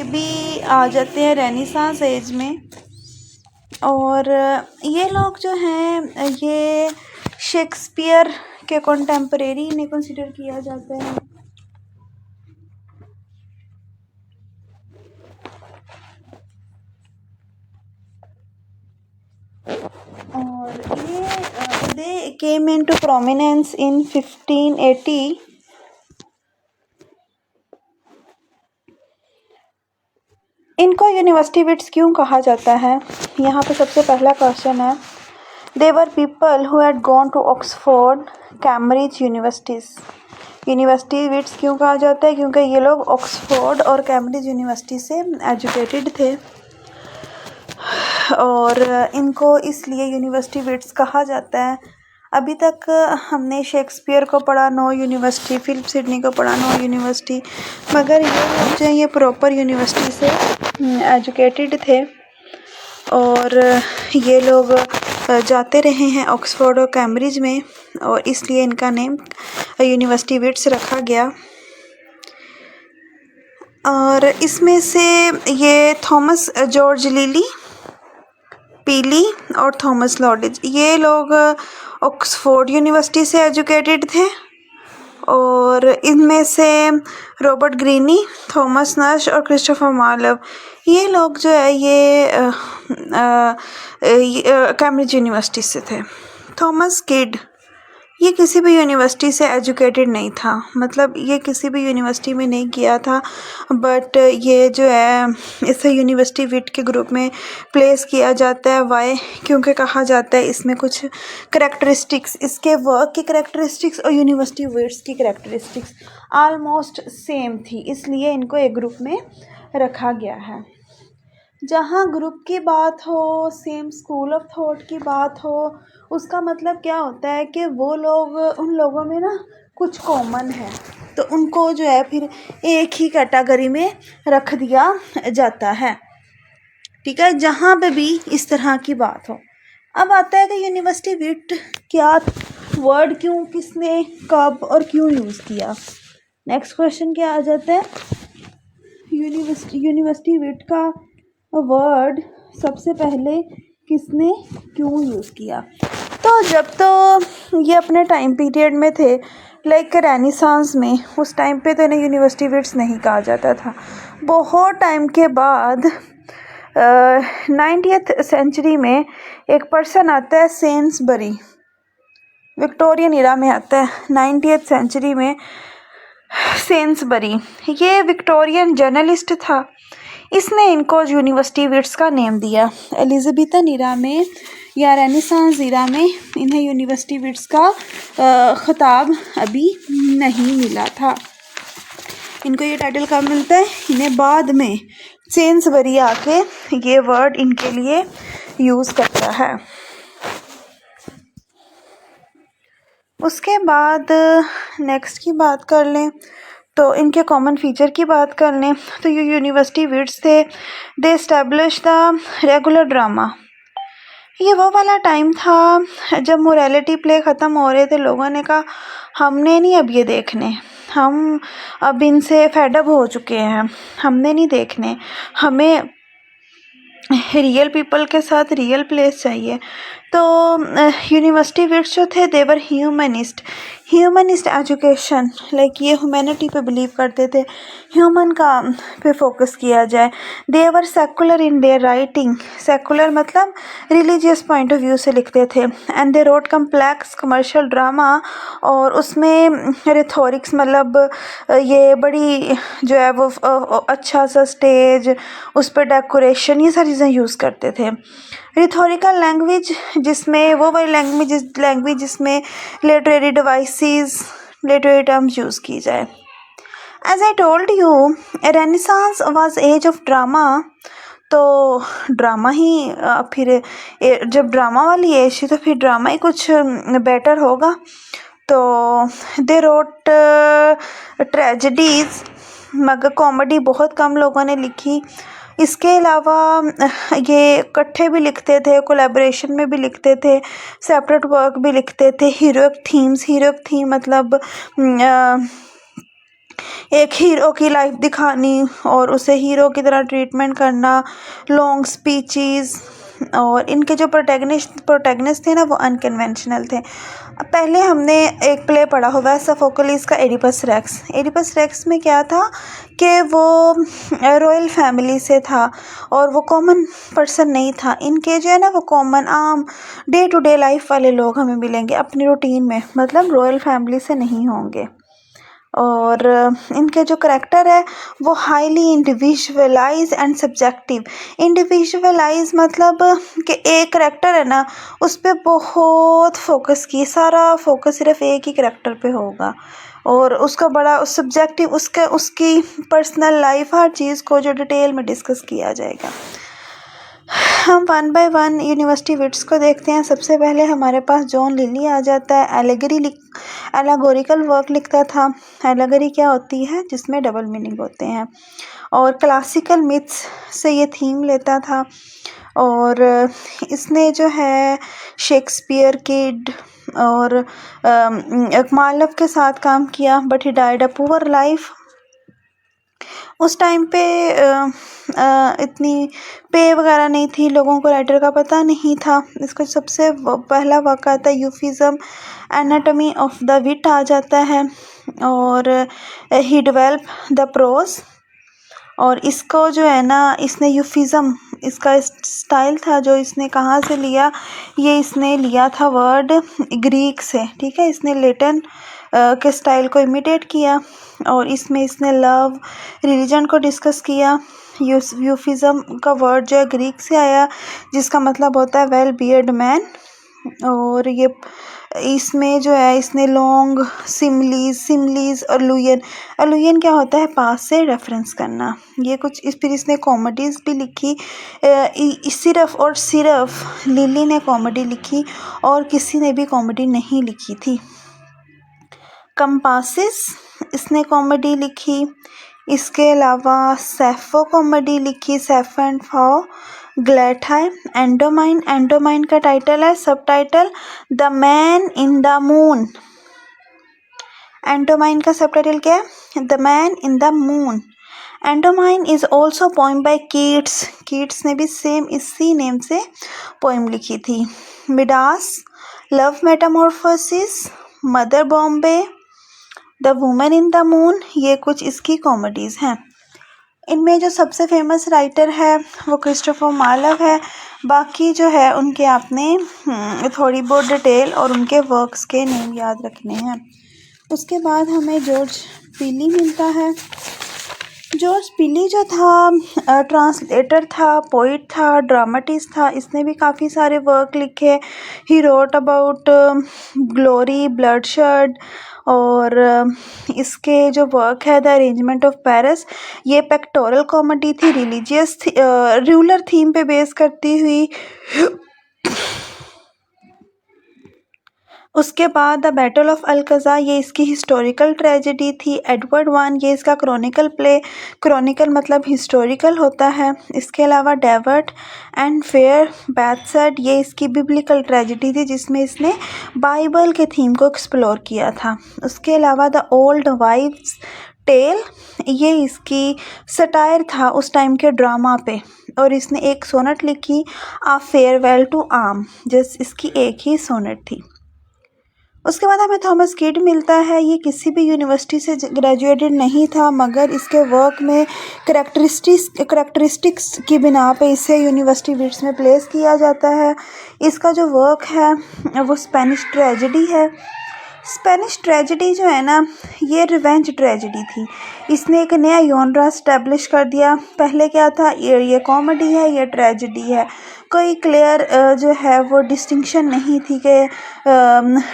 भी आ जाते हैं रेनेसांस एज में। और ये लोग जो हैं ये शेक्सपियर के कंटेम्परेरी इन्हें कंसिडर किया जाता है। और ये दे केम इनटू प्रोमिनेंस इन 1580। इनको यूनिवर्सिटी विट्स क्यों कहा जाता है? यहाँ पे सबसे पहला क्वेश्चन है, they were people who had gone to Oxford Cambridge universities. University wits क्यों कहा जाता है? क्योंकि ये लोग ऑक्सफोर्ड और कैम्ब्रिज यूनिवर्सिटी से एजुकेटेड थे और इनको इसलिए यूनिवर्सिटी विट्स कहा जाता है। अभी तक हमने शेक्सपियर को पढ़ा नो यूनिवर्सिटी, फिलिप सिडनी को पढ़ा नो यूनिवर्सिटी, मगर ये लोग जो ये प्रॉपर यूनिवर्सिटी से एजुकेटेड थे और ये लोग जाते रहे हैं ऑक्सफोर्ड और कैम्ब्रिज में और इसलिए इनका नेम यूनिवर्सिटी विट्स रखा गया। और इसमें से ये थॉमस जॉर्ज लिली, पीली और थॉमस लॉडेज, ये लोग ऑक्सफोर्ड यूनिवर्सिटी से एजुकेटेड थे और इनमें से रॉबर्ट ग्रीनी, थॉमस नश और क्रिस्टोफर मार्लोव, ये लोग जो है ये कैम्ब्रिज यूनिवर्सिटी से थे। थॉमस किड ये किसी भी यूनिवर्सिटी से एजुकेटेड नहीं था, मतलब ये किसी भी यूनिवर्सिटी में नहीं किया था, बट ये जो है इसे यूनिवर्सिटी विट के ग्रुप में प्लेस किया जाता है। वाई? क्योंकि कहा जाता है इसमें कुछ करेक्टरिस्टिक्स, इसके वर्क की करेक्टरिस्टिक्स और यूनिवर्सिटी विट्स की करेक्टरिस्टिक्स आलमोस्ट सेम थी, इसलिए इनको एक ग्रुप में रखा गया है। जहाँ ग्रुप की बात हो, सेम स्कूल ऑफ थॉट की बात हो, उसका मतलब क्या होता है कि वो लोग, उन लोगों में ना कुछ कॉमन है, तो उनको जो है फिर एक ही कैटेगरी में रख दिया जाता है। ठीक है, जहाँ पे भी इस तरह की बात हो। अब आता है कि यूनिवर्सिटी विट क्या वर्ड, क्यों, किसने, कब और क्यों यूज़ किया। नेक्स्ट क्वेश्चन क्या आ जाता है, यूनिवर्सिटी विट का वर्ड सबसे पहले किसने क्यों यूज़ किया। तो जब तो ये अपने टाइम पीरियड में थे, लाइक रेनेसांस में, उस टाइम पे तो इन्हें यूनिवर्सिटी विट्स नहीं कहा जाता था। बहुत टाइम के बाद 90th सेंचुरी में एक पर्सन आता है सेन्सबरी, विक्टोरियन इरा में आता है 90th सेंचुरी में। सेन्सबरी ये विक्टोरियन जर्नलिस्ट था, इसने इनको यूनिवर्सिटी विट्स का नेम दिया। एलिज़ाबेथन इरा में या रेनेसांस इरा में इन्हें यूनिवर्सिटी विट्स का खिताब अभी नहीं मिला था। इनको ये टाइटल कब मिलता है? इन्हें बाद में सेन्सबरी आके ये वर्ड इनके लिए यूज़ करता है। उसके बाद नेक्स्ट की बात कर लें तो इनके कॉमन फीचर की बात कर लें तो ये यूनिवर्सिटी विट्स थे। दे एस्टेब्लिश द रेगुलर ड्रामा। ये वो वाला टाइम था जब मोरालिटी प्ले ख़त्म हो रहे थे, लोगों ने कहा हमने नहीं अब ये देखने, हम अब इनसे फेडअप हो चुके हैं, हमने नहीं देखने, हमें रियल पीपल के साथ रियल प्लेस चाहिए। तो यूनिवर्सिटी विट्स जो थे देवर ह्यूमनिस्ट एजुकेशन, लाइक ये ह्यूमैनिटी पे बिलीव करते थे, ह्यूमन का पे फोकस किया जाए। They were secular in their writing, secular मतलब रिलीजियस पॉइंट ऑफ व्यू से लिखते थे। And they wrote complex commercial drama, और उसमें रिथोरिक्स मतलब ये बड़ी जो है वो अच्छा सा स्टेज, उस पर डेकोरेशन, ये सारी चीज़ें यूज़ करते थे। रिथोरिकल लैंग्वेज, जिसमें वो वाली लैंग्वेज जिसमें literary devices, literary terms use की जाए। As I told you, renaissance was age of drama, तो ड्रामा ही फिर जब ड्रामा वाली एज थी तो फिर ड्रामा ही कुछ बेटर होगा। तो दे रोट ट्रेजेडीज़, मगर कॉमेडी बहुत कम लोगों ने लिखी। इसके अलावा ये इकट्ठे भी लिखते थे, कोलैबोरेशन में भी लिखते थे, सेपरेट वर्क भी लिखते थे। हीरोइक थीम मतलब एक हीरो की लाइफ दिखानी और उसे हीरो की तरह ट्रीटमेंट करना, लॉन्ग स्पीचेस। और इनके जो प्रोटैगनिस्ट थे ना वो अनकन्वेंशनल थे। पहले हमने एक प्ले पढ़ा हुआ है सोफोक्लिस का एडिपस रेक्स। एडिपस रेक्स में क्या था कि वो रॉयल फैमिली से था और वो कॉमन पर्सन नहीं था। इनके जो है ना वो कॉमन आम डे टू डे लाइफ वाले लोग हमें मिलेंगे अपनी रूटीन में, मतलब रॉयल फैमिली से नहीं होंगे। और इनके जो करैक्टर है वो highly individualise and subjective. Individualise मतलब कि एक करैक्टर है ना उस पर बहुत फोकस की, सारा फोकस सिर्फ एक ही करैक्टर पे होगा और उसका बड़ा सब्जेक्टिव उसकी पर्सनल लाइफ हर चीज़ को जो डिटेल में डिस्कस किया जाएगा। हम one by one university wits को देखते हैं। सबसे पहले हमारे पास जॉन लिली आ जाता है। एलेगोरिकल वर्क लिखता था। एलेगरी क्या होती है? जिसमें डबल मीनिंग होते हैं। और क्लासिकल मिथ्स से ये थीम लेता था। और इसने जो है शेक्सपियर किड और मार्लोव के साथ काम किया, but he died a poor life. उस टाइम पे इतनी पे वगैरह नहीं थी, लोगों को राइटर का पता नहीं था। इसका सबसे पहला वाक़ा आता है यूफिज़म एनाटमी ऑफ द विट आ जाता है। और ही डेवलप द प्रोज। और इसको जो है ना इसने यूफिज़म इसका स्टाइल था जो इसने कहाँ से लिया, ये इसने लिया था वर्ड ग्रीक से, ठीक है। इसने लेटिन के स्टाइल को इमिटेट किया और इसमें इसने लव रिलीजन को डिस्कस किया। यूफिज़म का वर्ड जो है ग्रीक से आया जिसका मतलब होता है वेल बियर्ड मैन। और ये इसमें जो है इसने लॉन्ग सिमलीज और अलुयन क्या होता है? पास से रेफरेंस करना। ये कुछ फिर इसने कॉमेडीज़ भी लिखी। सिर्फ लिली ने कॉमेडी लिखी और किसी ने भी कॉमेडी नहीं लिखी थी। कंपासिस इसने कॉमेडी लिखी। इसके अलावा सैफो कॉमेडी लिखी, सैफो एंड फाओ। ग्लैटाई एंडोमाइन का टाइटल है, subtitle the man in the moon. Endymion का सब टाइटल क्या है? The man in the moon. Endymion is also poem by Keats ने भी सेम इसी नेम से पोइम लिखी थी। Midas, love metamorphosis, mother Bombie, the woman in the moon, ये कुछ इसकी कॉमेडीज़ हैं। इनमें जो सबसे फेमस राइटर है वो क्रिस्टोफर मार्लोव है। बाकी जो है उनके आपने थोड़ी बहुत डिटेल और उनके वर्क्स के नेम याद रखने हैं। उसके बाद हमें जॉर्ज पीली मिलता है। जॉर्ज पीली जो था ट्रांसलेटर था, पोइट था, ड्रामाटिस्ट था। इसने भी काफ़ी सारे वर्क लिखे। He wrote about glory, bloodshed. और इसके जो वर्क है द अरेंजमेंट ऑफ पेरिस, ये पेक्टोरल कॉमेडी थी, रिलीजियस रूलर थीम पे बेस करती हुई। उसके बाद द बैटल ऑफ अल्कज़ा, ये इसकी हिस्टोरिकल ट्रेजेडी थी। एडवर्ड वन, ये इसका क्रॉनिकल प्ले। क्रॉनिकल मतलब हिस्टोरिकल होता है। इसके अलावा डेवर्ट एंड फेयर बैथसेट, ये इसकी बिब्लिकल ट्रेजेडी थी जिसमें इसने बाइबल के थीम को एक्सप्लोर किया था। उसके अलावा द ओल्ड वाइफ्स टेल, ये इसकी सटायर था उस टाइम के ड्रामा पे। और इसने एक सोनेट लिखी, आ फेयरवेल टू आर्म, जिस इसकी एक ही सोनेट थी। उसके बाद हमें थॉमस किड मिलता है। ये किसी भी यूनिवर्सिटी से ग्रेजुएटेड नहीं था मगर इसके वर्क में करैक्टरिस्टिक्स की बिना पे इसे यूनिवर्सिटी विट्स में प्लेस किया जाता है। इसका जो वर्क है वो स्पेनिश ट्रेजेडी है। स्पेनिश ट्रेजेडी जो है ना ये रिवेंज ट्रेजेडी थी। इसने एक नया जॉनरा एस्टेब्लिश कर दिया। पहले क्या था, ये कॉमेडी है, ये ट्रेजेडी है। कोई क्लियर जो है वो डिस्टिंक्शन नहीं थी कि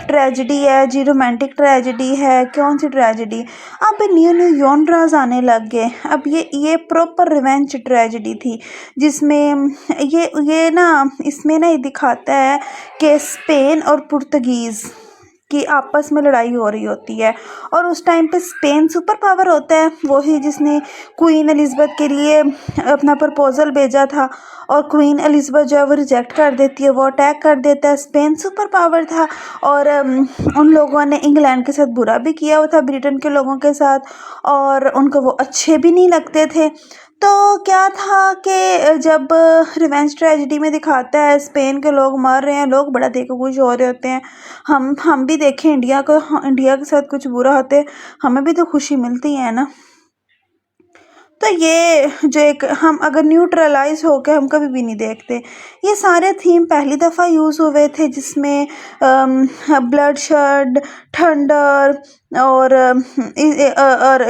ट्रेजेडी है जी, रोमांटिक ट्रेजेडी है, कौन सी ट्रेजेडी। अब न्यू जॉनरास आने लग गए। अब ये प्रॉपर रिवेंज ट्रेजेडी थी जिसमें ये ना इसमें ना ये दिखाता है कि स्पेन और पुर्तगीज़ कि आपस में लड़ाई हो रही होती है। और उस टाइम पे स्पेन सुपर पावर होता है, वही जिसने क्वीन एलिज़ाबेथ के लिए अपना प्रपोज़ल भेजा था और क्वीन एलिज़ाबेथ जो है वो रिजेक्ट कर देती है, वो अटैक कर देता है। स्पेन सुपर पावर था और उन लोगों ने इंग्लैंड के साथ बुरा भी किया हुआ था, ब्रिटेन के लोगों के साथ, और उनको वो अच्छे भी नहीं लगते थे। तो क्या था कि जब रिवेंज ट्रेजेडी में दिखाता है स्पेन के लोग मर रहे हैं, लोग बड़ा देख के खुश हो रहे होते हैं। हम भी देखें इंडिया को, इंडिया के साथ कुछ बुरा होते हमें भी तो खुशी मिलती है ना। तो ये जो एक हम अगर न्यूट्रलाइज होकर हम कभी भी नहीं देखते। ये सारे थीम पहली दफ़ा यूज़ हुए थे जिसमें ब्लडशेड, थंडर और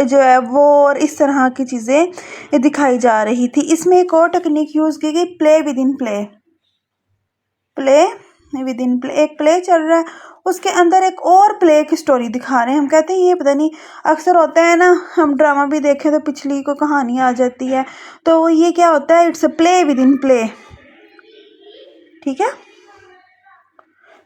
जो है वॉर, इस तरह की चीज़ें दिखाई जा रही थी। इसमें एक और टेक्निक यूज़ की गई, play with in play. Play with in play, एक प्ले चल रहा है, उसके अंदर एक और प्ले की स्टोरी दिखा रहे हैं। हम कहते हैं ये पता नहीं, अक्सर होता है ना, हम ड्रामा भी देखें तो पिछली को कहानी आ जाती है, तो ये क्या होता है, it's a play with in play. ठीक है।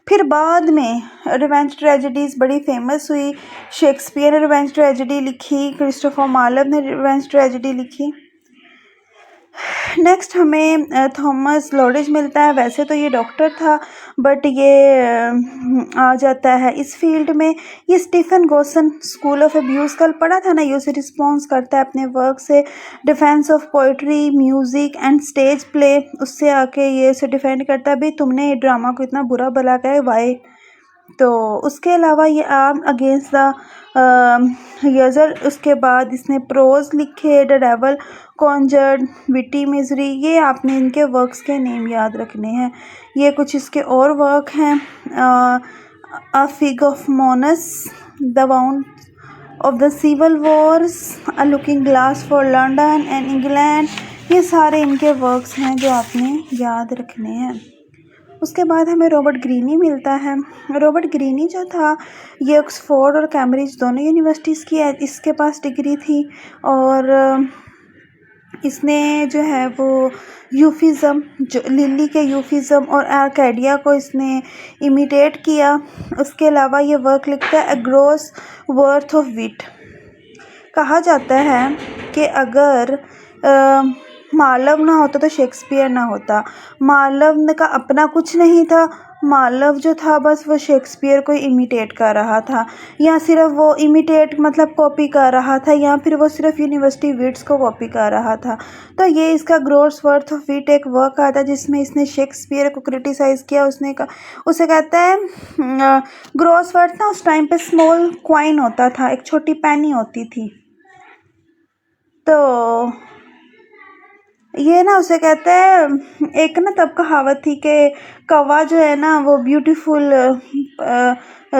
फिर बाद में रिवेंज ट्रेजेडीज़ बड़ी फेमस हुई। शेक्सपियर ने रिवेंज ट्रेजेडी लिखी, क्रिस्टोफर मार्लोव ने रिवेंज ट्रेजेडी लिखी। नेक्स्ट हमें थॉमस लॉरेंज मिलता है। वैसे तो ये डॉक्टर था बट ये आ जाता है इस फील्ड में। ये स्टीफन गोसन स्कूल ऑफ अब्यूज़ कल पढ़ा था ना, ये उसे रिस्पॉन्स करता है अपने वर्क से, defence of poetry, music and stage play. उससे आके ये उसे डिफेंड करता है, भाई तुमने ड्रामा को इतना बुरा भला कहा है, वाई। तो उसके अलावा ये आर्म अगेंस्ट द यजर, उसके बाद इसने प्रोज लिखे, द डेवल कॉन्जर्ड, विटी मिजरी। ये आपने इनके वर्क्स के नेम याद रखने हैं। ये कुछ इसके और वर्क हैं, a fig of Momus, the wound of the civil wars, a looking glass for London and England. ये सारे इनके वर्क्स हैं जो आपने याद रखने हैं। उसके बाद हमें रॉबर्ट ग्रीनी मिलता है। रॉबर्ट ग्रीनी जो था ये ऑक्सफोर्ड और कैम्ब्रिज दोनों यूनिवर्सिटीज़ की इसके पास डिग्री थी और इसने जो है वो यूफिज़म, जो लिली के यूफिज़म और आर्केडिया को इसने इमिटेट किया। उसके अलावा ये वर्क लिखता है, अ ग्रॉस वर्थ ऑफ विट। कहा जाता है कि अगर मार्लोव ना होता तो शेक्सपियर ना होता। मार्लोव का अपना कुछ नहीं था, मार्लोव जो था बस वो शेक्सपियर को इमिटेट कर रहा था, या सिर्फ वो इमिटेट मतलब कॉपी कर रहा था, या फिर वो सिर्फ यूनिवर्सिटी विट्स को कॉपी कर रहा था। तो ये इसका ग्रॉस वर्थ ऑफ विट एक वर्क आता है जिसमें इसने शेक्सपियर को क्रिटिसाइज़ किया। उसे कहता है ग्रॉस वर्थ ना, उस टाइम पे स्मॉल क्वाइन होता था, एक छोटी पैनी होती थी। तो ये ना उसे कहते हैं, एक ना तब कहावत थी कि कौवा जो है ना वो ब्यूटीफुल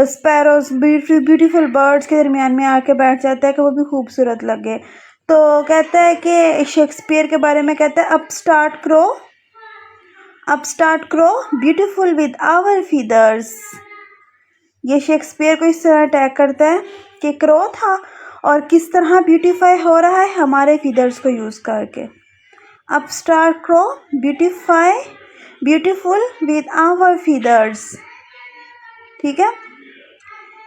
स्पैरोज, ब्यूटीफुल बर्ड्स के दरमियान में आके बैठ जाता है कि वो भी खूबसूरत लगे। तो कहता है कि शेक्सपियर के बारे में कहता है, upstart crow beautiful with our feathers. ये शेक्सपियर को इस तरह अटैक करता है कि क्रो था और किस तरह ब्यूटीफाई हो रहा है हमारे फीदर्स को यूज़ करके। Upstart crow beautiful with our feathers. ठीक है।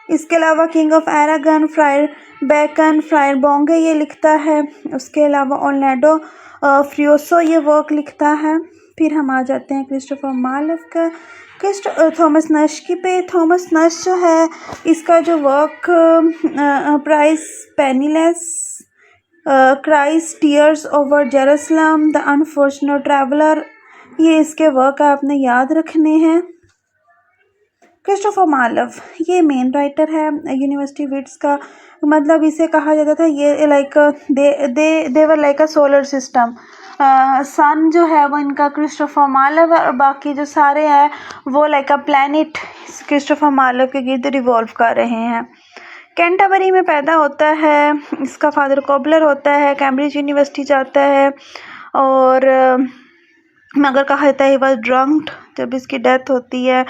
इसके अलावा king of Aragon, friar Bacon, friar Bungay ये लिखता है। उसके अलावा ओर्लैंडो फ्रियोसो ये वर्क लिखता है। फिर हम आ जाते हैं क्रिस्टोफर मार्लोव का, थॉमस नश की पे। थॉमस नश जो है इसका जो work Pierce Penniless, Christ's, tears over Jerusalem, the unfortunate traveller, ये इसके वर्क आपने याद रखने हैं। क्रिस्टोफर मार्लोव ये मेन राइटर है यूनिवर्सिटी विट्स का, मतलब इसे कहा जाता था ये like they were like a solar system. Sun जो है वो इनका क्रिस्टोफर मार्लोव है और बाकी जो सारे हैं वो like a planet Christopher Marlowe के गिर्द रिवॉल्व कर रहे हैं। कैंटरबरी में पैदा होता है, इसका फादर कॉबलर होता है, कैम्ब्रिज यूनिवर्सिटी जाता है और मगर कहा जाता है ही वॉज ड्रंक्ड जब इसकी डेथ होती है।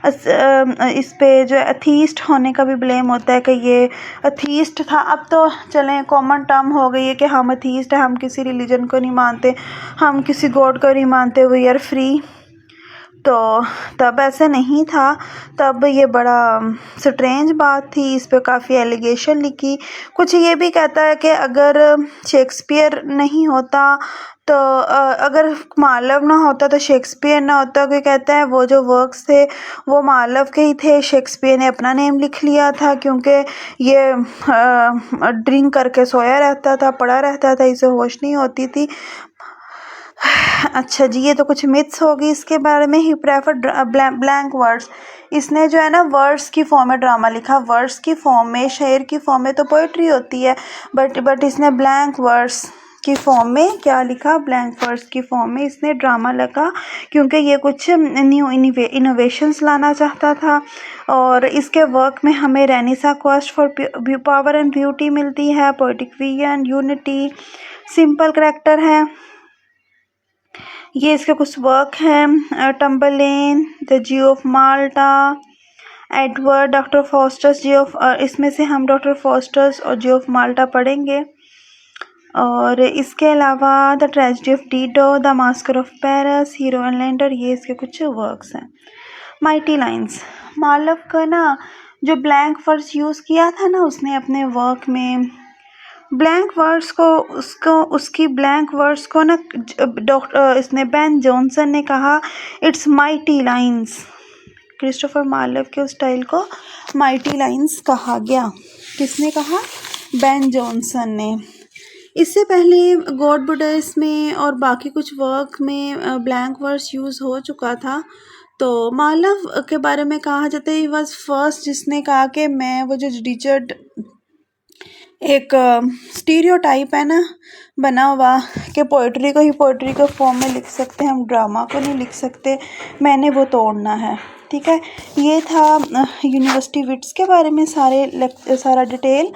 इस पे जो अथीस्ट होने का भी ब्लेम होता है कि ये अथीस्ट था। अब तो चलें कॉमन टर्म हो गई है कि हम अथीस्ट हैं, हम किसी रिलीजन को नहीं मानते, हम किसी गॉड को नहीं मानते, वी आर फ्री। तो तब ऐसे नहीं था, तब ये बड़ा स्ट्रेंज बात थी, इस पे काफ़ी एलिगेशन लिखी। कुछ ये भी कहता है कि अगर शेक्सपियर नहीं होता तो अगर मालव ना होता तो शेक्सपियर ना होता। कोई कहता है वो जो वर्क्स थे वो मालव के ही थे, शेक्सपियर ने अपना नेम लिख लिया था क्योंकि ये ड्रिंक करके सोया रहता था, पड़ा रहता था, इसे होश नहीं होती थी। अच्छा जी, ये तो कुछ मिथ्स होगी इसके बारे में। ही प्रेफर ब्लैंक वर्ड्स, इसने जो है ना वर्ड्स की फॉर्म में ड्रामा लिखा। वर्ड्स की फॉर्म में, शेर की फॉर्म में तो पोइट्री होती है, बट इसने ब्लैंक वर्ड्स की फॉर्म में क्या लिखा, ब्लैंक वर्ड्स की फॉर्म में इसने ड्रामा लिखा क्योंकि ये कुछ न्यू इनोवेशंस लाना चाहता था। और इसके वर्क में हमें Renaissance quest for power and beauty मिलती है, poetic vision, unity, simple character है। ये इसके कुछ वर्क हैं, Tamburlaine, the Jew of Malta, Edward, Doctor Faustus, Jew of, इसमें से हम डॉक्टर फॉस्टर्स और जियो ऑफ माल्टा पढ़ेंगे। और इसके अलावा the tragedy of Dido, the Bhaskar of Paris, hero and lander, ये इसके कुछ वर्क्स हैं। माइटी लाइन्स, मालव का ना जो ब्लैंक वर्ड्स यूज़ किया था ना उसने अपने वर्क में, ब्लैंक वर्ड्स को उसकी ब्लैंक वर्ड्स को ना इसने बेन जॉनसन ने कहा its mighty lines. Christopher Marlowe के उस स्टाइल को माइटी लाइन्स कहा गया। किसने कहा? बेन जॉनसन ने। इससे पहले गॉड बुडाइस में और बाकी कुछ वर्क में ब्लैंक वर्ड्स यूज़ हो चुका था। तो मार्लोव के बारे में कहा जाता है ही वॉज फर्स्ट जिसने कहा कि मैं वो जो रिचर्ड एक स्टीरियोटाइप है ना बना हुआ कि पोइट्री को ही पोइट्री के फॉर्म में लिख सकते हैं, हम ड्रामा को नहीं लिख सकते, मैंने वो तोड़ना है। ठीक है, ये था यूनिवर्सिटी विट्स के बारे में सारा डिटेल।